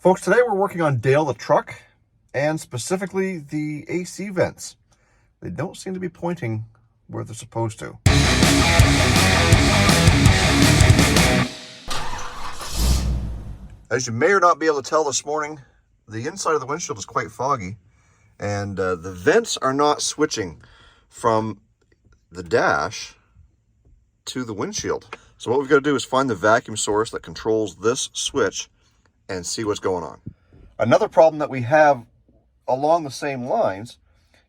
Folks, today we're working on Dale the truck, and specifically the AC vents. They don't seem to be pointing where they're supposed to. As you may or not be able to tell this morning, the inside of the windshield is quite foggy, and the vents are not switching from the dash to the windshield. So what we've got to do is find the vacuum source that controls this switch and see what's going on. Another problem that we have along the same lines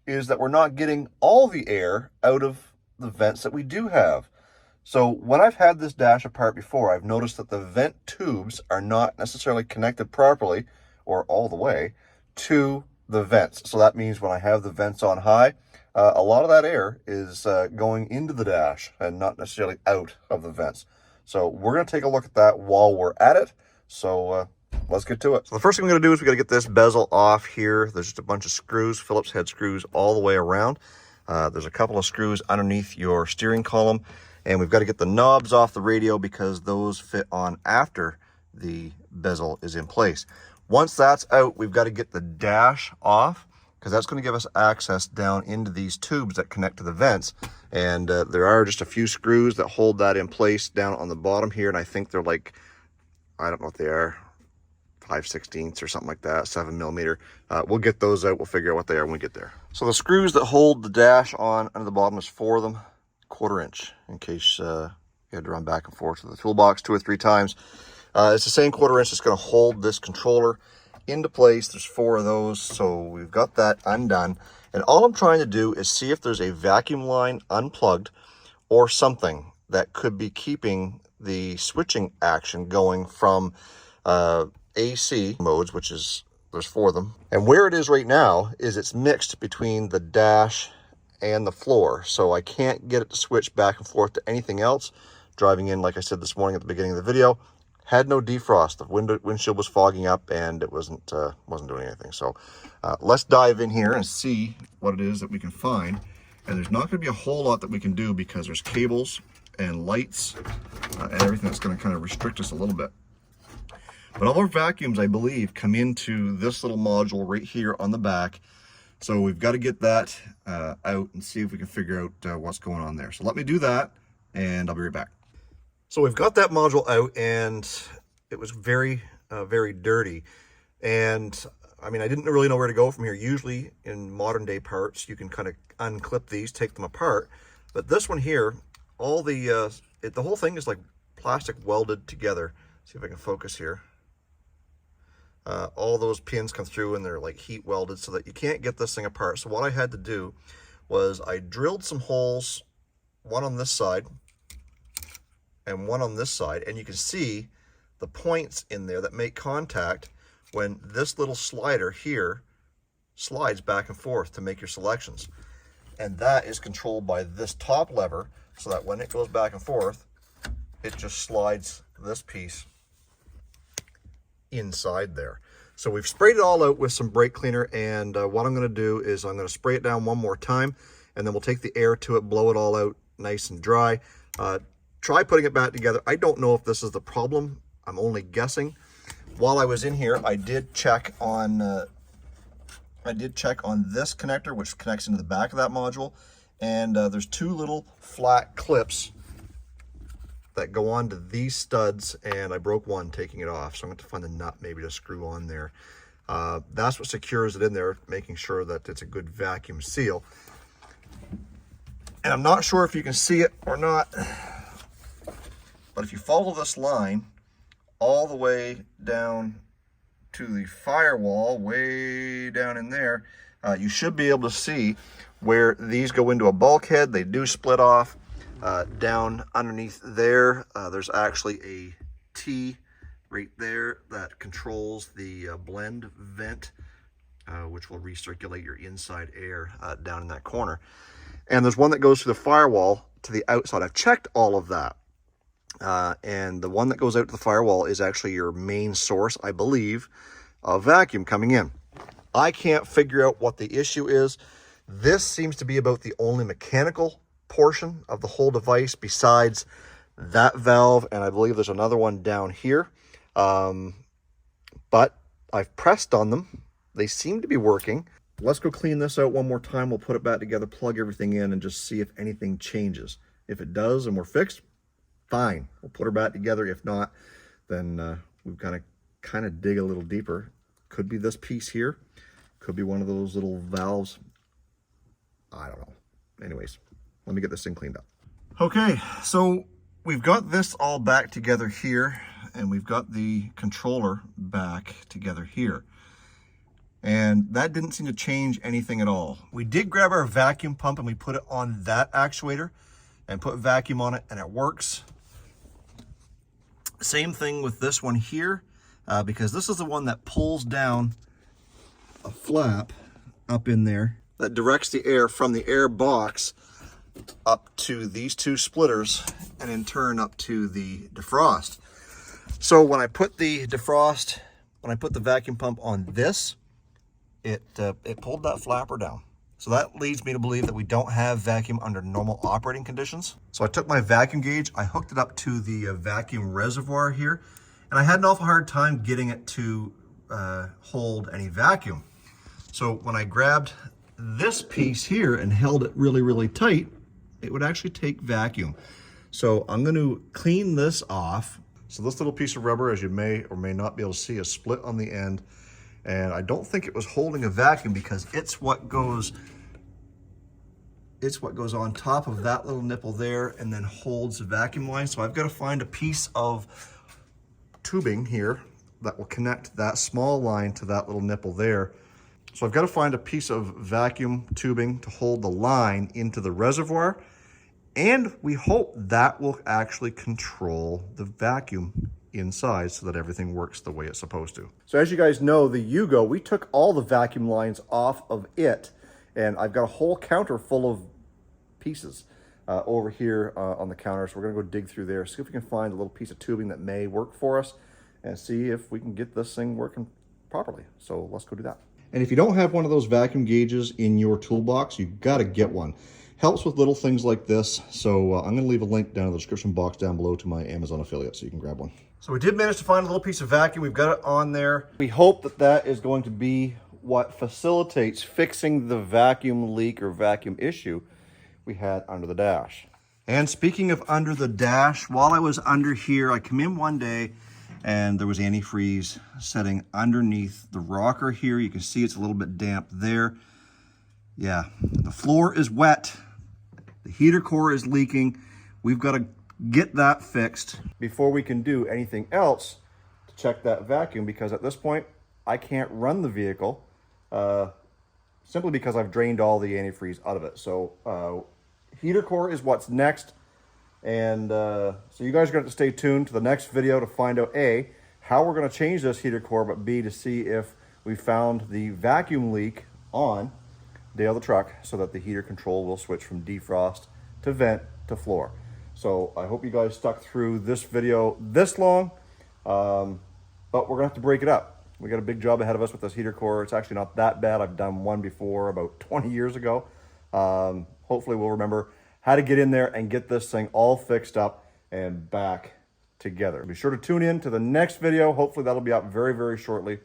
is that we're not getting all the air out of the vents that we do have. So when I've had this dash apart before, I've noticed that the vent tubes are not necessarily connected properly or all the way to the vents. So that means when I have the vents on high, a lot of that air is going into the dash and not necessarily out of the vents. So we're going to take a look at that while we're at it. So let's get to it. So the first thing we're going to do is we got to get this bezel off here. There's just a bunch of screws, Phillips head screws all the way around. There's a couple of screws underneath your steering column, and we've got to get the knobs off the radio because those fit on after the bezel is in place. Once that's out, we've got to get the dash off because that's going to give us access down into these tubes that connect to the vents. And there are just a few screws that hold that in place down on the bottom here, and I think they're like, I don't know what they are, 5/16 or something like that, 7mm. We'll get those out. We'll figure out what they are when we get there. So the screws that hold the dash on under the bottom, is 4 of them, 1/4 inch, in case you had to run back and forth to the toolbox 2 or 3 times. It's the same 1/4 inch that's going to hold this controller into place. There's 4 of those, so we've got that undone. And all I'm trying to do is see if there's a vacuum line unplugged or something that could be keeping the switching action going from AC modes, which is, there's 4 of them. And where it is right now is it's mixed between the dash and the floor. So I can't get it to switch back and forth to anything else. Driving in, like I said this morning at the beginning of the video, had no defrost. The windshield was fogging up and it wasn't doing anything. So let's dive in here and see what it is that we can find. And there's not going to be a whole lot that we can do because there's cables and lights and everything that's going to kind of restrict us a little bit. But all our vacuums, I believe, come into this little module right here on the back. So we've got to get that out and see if we can figure out what's going on there. So let me do that and I'll be right back. So we've got that module out and it was very, very dirty. And I mean, I didn't really know where to go from here. Usually in modern day parts, you can kind of unclip these, take them apart. But this one here, all the whole thing is like plastic welded together. See if I can focus here. All those pins come through and they're like heat welded so that you can't get this thing apart. So what I had to do was I drilled some holes, one on this side and one on this side, and you can see the points in there that make contact when this little slider here slides back and forth to make your selections. And that is controlled by this top lever, so that when it goes back and forth, it just slides this piece inside there. So we've sprayed it all out with some brake cleaner, and what I'm going to do is I'm going to spray it down one more time, and then we'll take the air to it, blow it all out nice and dry. Try putting it back together. I don't know if this is the problem. I'm only guessing. While I was in here, I did check on this connector, which connects into the back of that module, and there's 2 little flat clips that go onto these studs, and I broke one taking it off, so I'm going to find the nut maybe to screw on there. That's what secures it in there, making sure that it's a good vacuum seal. And I'm not sure if you can see it or not, but if you follow this line all the way down to the firewall, way down in there, you should be able to see where these go into a bulkhead. They do split off. Down underneath there, there's actually a T right there that controls the blend vent, which will recirculate your inside air down in that corner. And there's one that goes through the firewall to the outside. I've checked all of that. And the one that goes out to the firewall is actually your main source, I believe, of vacuum coming in. I can't figure out what the issue is. This seems to be about the only mechanical portion of the whole device besides that valve, and I believe there's another one down here. But I've pressed on them. They seem to be working. Let's go clean this out one more time. We'll put it back together, plug everything in, and just see if anything changes. If it does and we're fixed, fine. We'll put her back together. If not, then we've got to kind of dig a little deeper. Could be this piece here. Could be one of those little valves. I don't know. Anyways, let me get this thing cleaned up. Okay, so we've got this all back together here, and we've got the controller back together here. And that didn't seem to change anything at all. We did grab our vacuum pump and we put it on that actuator and put vacuum on it, and it works. Same thing with this one here, because this is the one that pulls down a flap up in there that directs the air from the air box up to these two splitters and in turn up to the defrost. So when I put the defrost, when I put the vacuum pump on this, it pulled that flapper down. So that leads me to believe that we don't have vacuum under normal operating conditions. So I took my vacuum gauge, I hooked it up to the vacuum reservoir here, and I had an awful hard time getting it to hold any vacuum. So when I grabbed this piece here and held it really, really tight, it would actually take vacuum. So I'm going to clean this off. So this little piece of rubber, as you may or may not be able to see, is split on the end. And I don't think it was holding a vacuum because it's what goes on top of that little nipple there and then holds the vacuum line. So I've got to find a piece of tubing here that will connect that small line to that little nipple there. So I've got to find a piece of vacuum tubing to hold the line into the reservoir. And we hope that will actually control the vacuum inside so that everything works the way it's supposed to. So as you guys know, the Yugo, we took all the vacuum lines off of it, and I've got a whole counter full of pieces over here on the counter. So we're gonna go dig through there, see if we can find a little piece of tubing that may work for us and see if we can get this thing working properly. So let's go do that. And if you don't have one of those vacuum gauges in your toolbox, you've got to get one. Helps with little things like this. So I'm going to leave a link down in the description box down below to my Amazon affiliate so you can grab one. So we did manage to find a little piece of vacuum. We've got it on there. We hope that that is going to be what facilitates fixing the vacuum leak or vacuum issue we had under the dash. And speaking of under the dash, while I was under here, I come in one day and there was antifreeze setting underneath the rocker here. You can see it's a little bit damp there. Yeah, the floor is wet. The heater core is leaking. We've got to get that fixed before we can do anything else to check that vacuum, because at this point, I can't run the vehicle simply because I've drained all the antifreeze out of it. So heater core is what's next. And so you guys are going to have to stay tuned to the next video to find out A, how we're going to change this heater core, but B, to see if we found the vacuum leak on Dale the truck so that the heater control will switch from defrost to vent to floor. So I hope you guys stuck through this video this long, but we're gonna have to break it up. We got a big job ahead of us with this heater core. It's actually not that bad. I've done one before about 20 years ago. Hopefully we'll remember how to get in there and get this thing all fixed up and back together. Be sure to tune in to the next video. Hopefully that'll be out very, very shortly,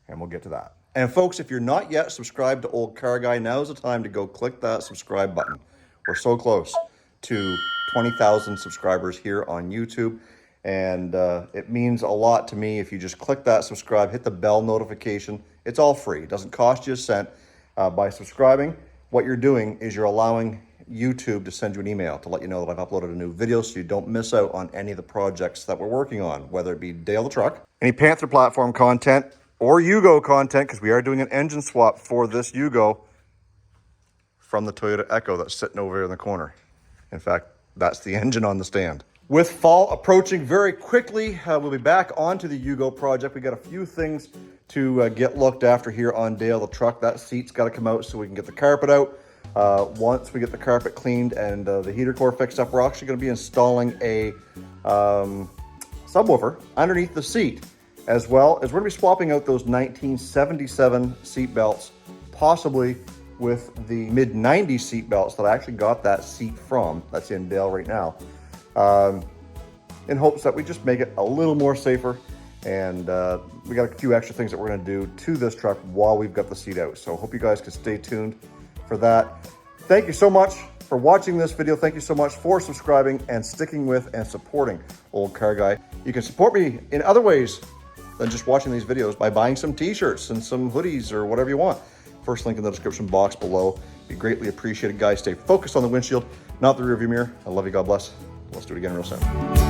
and we'll get to that. And folks, if you're not yet subscribed to Olde Carr Guy, now's the time to go click that subscribe button. We're so close to 20,000 subscribers here on YouTube. And it means a lot to me if you just click that subscribe, hit the bell notification. It's all free. It doesn't cost you a cent. By subscribing, what you're doing is you're allowing YouTube to send you an email to let you know that I've uploaded a new video so you don't miss out on any of the projects that we're working on, whether it be Dale the truck, any Panther platform content, or Yugo content, because we are doing an engine swap for this Yugo from the Toyota Echo that's sitting over here in the corner. In fact, that's the engine on the stand. With fall approaching very quickly, we'll be back onto the Yugo project. We got a few things to get looked after here on Dale the truck. That seat's got to come out so we can get the carpet out. Once we get the carpet cleaned and the heater core fixed up, we're actually going to be installing a subwoofer underneath the seat, as well as we're going to be swapping out those 1977 seat belts, possibly with the mid-90s seat belts that I actually got that seat from. That's in Dale right now, in hopes that we just make it a little more safer And we got a few extra things that we're gonna do to this truck while we've got the seat out. So hope you guys can stay tuned for that. Thank you so much for watching this video. Thank you so much for subscribing and sticking with and supporting Olde Carr Guy. You can support me in other ways than just watching these videos by buying some t-shirts and some hoodies or whatever you want. First link in the description box below. Be greatly appreciated, guys. Stay focused on the windshield, not the rearview mirror. I love you. God bless. Let's do it again real soon.